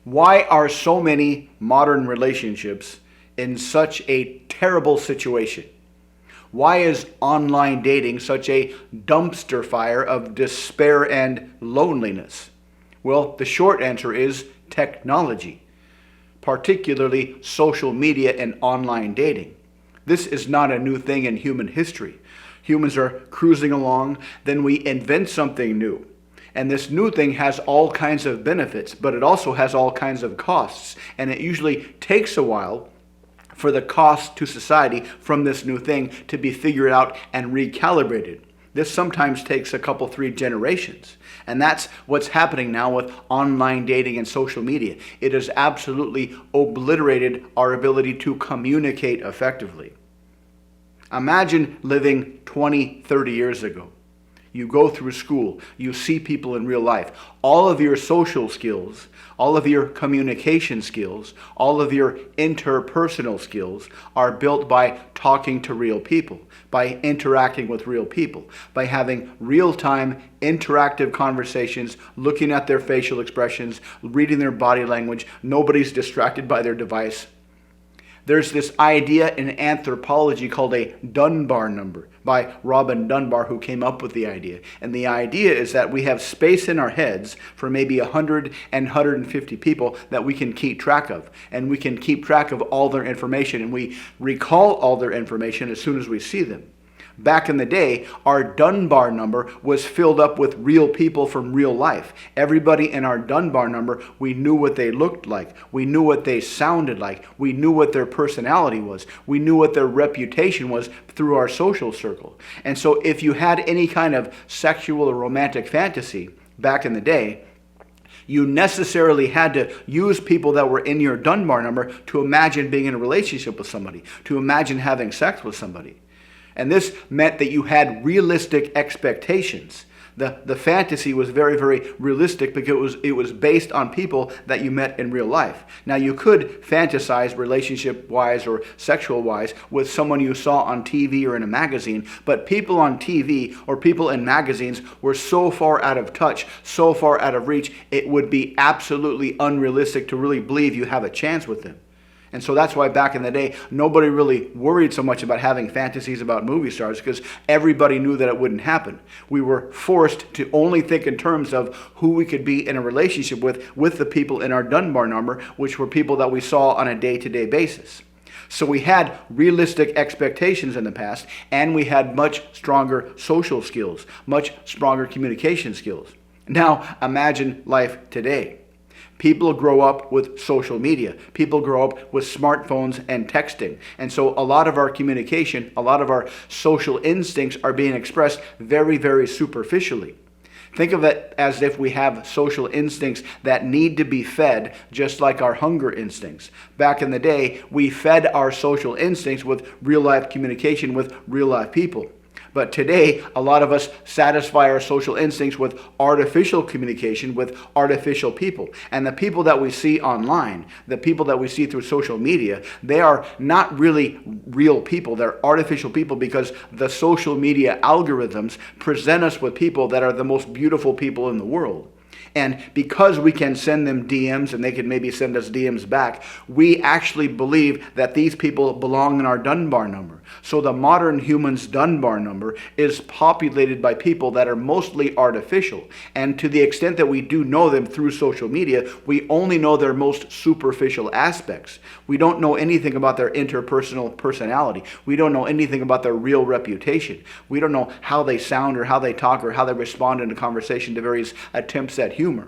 Why are so many modern relationships in such a terrible situation? Why is online dating such a dumpster fire of despair and loneliness? Well, the short answer is technology, particularly social media and online dating. This is not a new thing in human history. Humans are cruising along, then we invent something new. And this new thing has all kinds of benefits, but it also has all kinds of costs. And it usually takes a while for the cost to society from this new thing to be figured out and recalibrated. This sometimes takes a couple, 3 generations. And that's what's happening now with online dating and social media. It has absolutely obliterated our ability to communicate effectively. Imagine living 20, 30 years ago. You go through school, you see people in real life. All of your social skills, all of your communication skills, all of your interpersonal skills are built by talking to real people, by interacting with real people, by having real-time interactive conversations, looking at their facial expressions, reading their body language. Nobody's distracted by their device. There's this idea in anthropology called a Dunbar number by Robin Dunbar, who came up with the idea. And the idea is that we have space in our heads for maybe 100 and 150 people that we can keep track of. And we can keep track of all their information, and we recall all their information as soon as we see them. Back in the day, our Dunbar number was filled up with real people from real life. Everybody in our Dunbar number, we knew what they looked like. We knew what they sounded like. We knew what their personality was. We knew what their reputation was through our social circle. And so if you had any kind of sexual or romantic fantasy back in the day, you necessarily had to use people that were in your Dunbar number to imagine being in a relationship with somebody, to imagine having sex with somebody. And this meant that you had realistic expectations. The fantasy was very, very realistic because it was based on people that you met in real life. Now, you could fantasize relationship-wise or sexual-wise with someone you saw on TV or in a magazine, but people on TV or people in magazines were so far out of touch, so far out of reach, it would be absolutely unrealistic to really believe you have a chance with them. And so that's why back in the day, nobody really worried so much about having fantasies about movie stars, because everybody knew that it wouldn't happen. We were forced to only think in terms of who we could be in a relationship with the people in our Dunbar number, which were people that we saw on a day-to-day basis. So we had realistic expectations in the past, and we had much stronger social skills, much stronger communication skills. Now imagine life today. People grow up with social media. People grow up with smartphones and texting. And so a lot of our communication, a lot of our social instincts are being expressed very, very superficially. Think of it as if we have social instincts that need to be fed, just like our hunger instincts. Back in the day, we fed our social instincts with real-life communication with real-life people. But today, a lot of us satisfy our social instincts with artificial communication with artificial people. And the people that we see online, the people that we see through social media, they are not really real people. They're artificial people because the social media algorithms present us with people that are the most beautiful people in the world. And because we can send them DMs and they can maybe send us DMs back, we actually believe that these people belong in our Dunbar number. So the modern human's Dunbar number is populated by people that are mostly artificial. And to the extent that we do know them through social media, we only know their most superficial aspects. We don't know anything about their interpersonal personality. We don't know anything about their real reputation. We don't know how they sound or how they talk or how they respond in a conversation to various attempts at humor.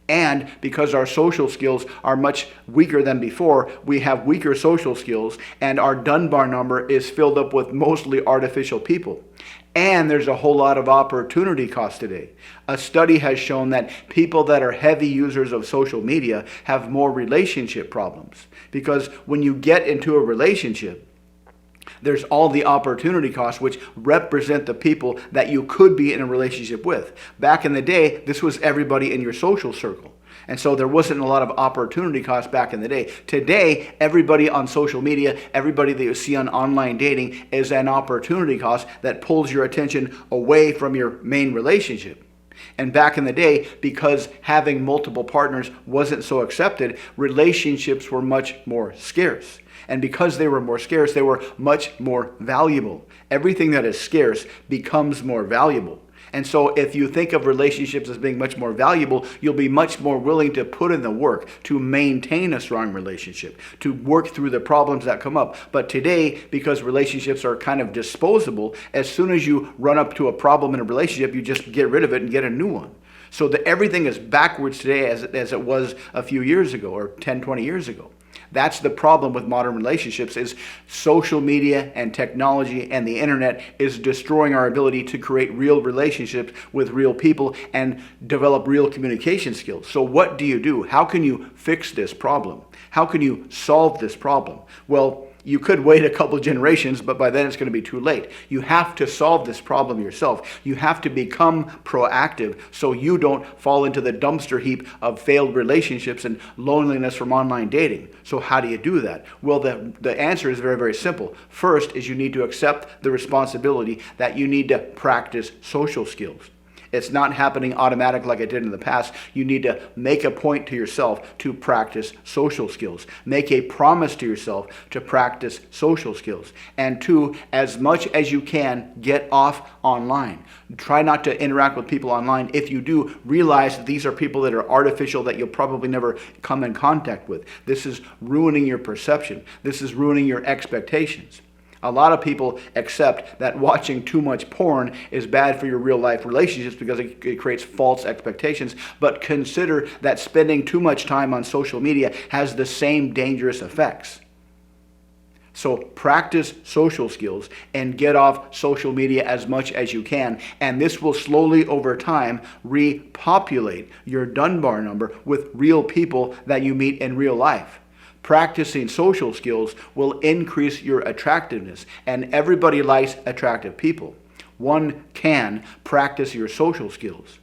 And because our social skills are much weaker than before, we have weaker social skills, and our Dunbar number is filled up with mostly artificial people. And there's a whole lot of opportunity cost today. A study has shown that people that are heavy users of social media have more relationship problems. Because when you get into a relationship, there's all the opportunity costs which represent the people that you could be in a relationship with. Back in the day, this was everybody in your social circle. And so there wasn't a lot of opportunity costs back in the day. Today, everybody on social media, everybody that you see on online dating is an opportunity cost that pulls your attention away from your main relationship. And back in the day, because having multiple partners wasn't so accepted, relationships were much more scarce. And because they were more scarce, they were much more valuable. Everything that is scarce becomes more valuable. And so if you think of relationships as being much more valuable, you'll be much more willing to put in the work to maintain a strong relationship, to work through the problems that come up. But today, because relationships are kind of disposable, as soon as you run up to a problem in a relationship, you just get rid of it and get a new one. So that everything is backwards today as it was a few years ago or 10, 20 years ago. That's the problem with modern relationships, is social media and technology and the internet is destroying our ability to create real relationships with real people and develop real communication skills. So what do you do? How can you fix this problem? How can you solve this problem? Well, you could wait a couple generations, but by then it's going to be too late. You have to solve this problem yourself. You have to become proactive so you don't fall into the dumpster heap of failed relationships and loneliness from online dating. So how do you do that? Well, the answer is very, very simple. First is you need to accept the responsibility that you need to practice social skills. It's not happening automatic like it did in the past. You need to make a point to yourself to practice social skills. Make a promise to yourself to practice social skills. And two, as much as you can, get off online. Try not to interact with people online. If you do, realize that these are people that are artificial that you'll probably never come in contact with. This is ruining your perception. This is ruining your expectations. A lot of people accept that watching too much porn is bad for your real life relationships because it creates false expectations. But consider that spending too much time on social media has the same dangerous effects. So practice social skills and get off social media as much as you can. And this will slowly over time repopulate your Dunbar number with real people that you meet in real life. Practicing social skills will increase your attractiveness, and everybody likes attractive people. One can practice your social skills.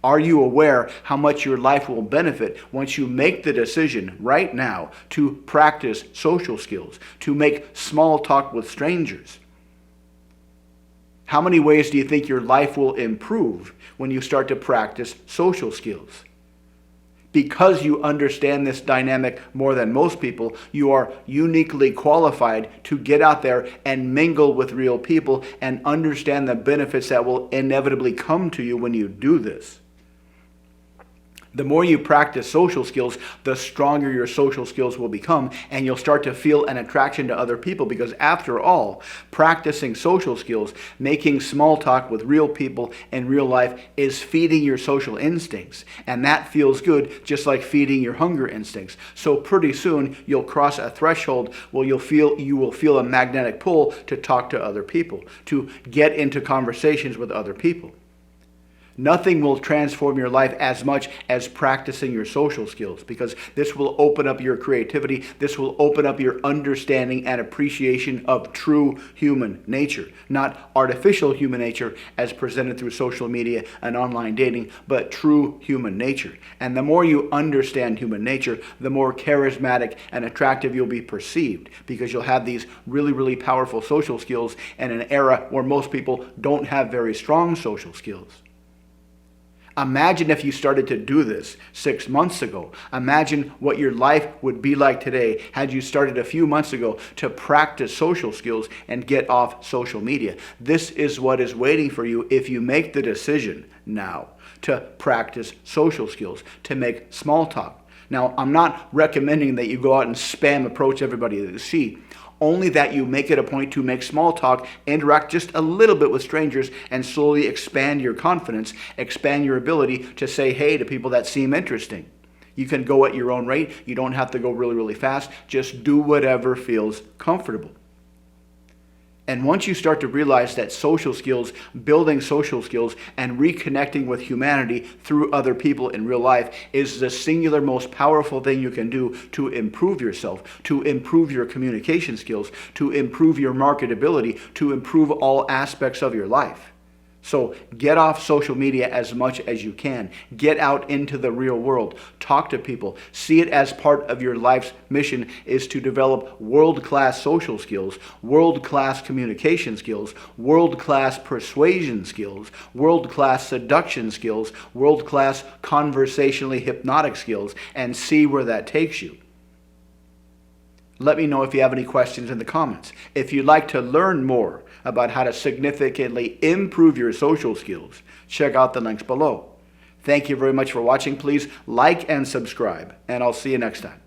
Are you aware how much your life will benefit once you make the decision right now to practice social skills, to make small talk with strangers? How many ways do you think your life will improve when you start to practice social skills? Because you understand this dynamic more than most people, you are uniquely qualified to get out there and mingle with real people and understand the benefits that will inevitably come to you when you do this. The more you practice social skills, the stronger your social skills will become, and you'll start to feel an attraction to other people because after all, practicing social skills, making small talk with real people in real life is feeding your social instincts. And that feels good, just like feeding your hunger instincts. So pretty soon you'll cross a threshold where you will feel a magnetic pull to talk to other people, to get into conversations with other people. Nothing will transform your life as much as practicing your social skills, because this will open up your creativity. This will open up your understanding and appreciation of true human nature, not artificial human nature as presented through social media and online dating, but true human nature. And the more you understand human nature, the more charismatic and attractive you'll be perceived, because you'll have these really, really powerful social skills in an era where most people don't have very strong social skills. Imagine if you started to do this 6 months ago. Imagine what your life would be like today had you started a few months ago to practice social skills and get off social media. This is what is waiting for you if you make the decision now to practice social skills, to make small talk. Now, I'm not recommending that you go out and spam approach everybody that you see. Only that you make it a point to make small talk, interact just a little bit with strangers, and slowly expand your confidence, expand your ability to say hey to people that seem interesting. You can go at your own rate. You don't have to go really, really fast. Just do whatever feels comfortable. And once you start to realize that social skills, building social skills, and reconnecting with humanity through other people in real life is the singular most powerful thing you can do to improve yourself, to improve your communication skills, to improve your marketability, to improve all aspects of your life. So get off social media as much as you can. Get out into the real world. Talk to people. See it as part of your life's mission is to develop world-class social skills, world-class communication skills, world-class persuasion skills, world-class seduction skills, world-class conversationally hypnotic skills, and see where that takes you. Let me know if you have any questions in the comments. If you'd like to learn more about how to significantly improve your social skills, check out the links below. Thank you very much for watching. Please like and subscribe, and I'll see you next time.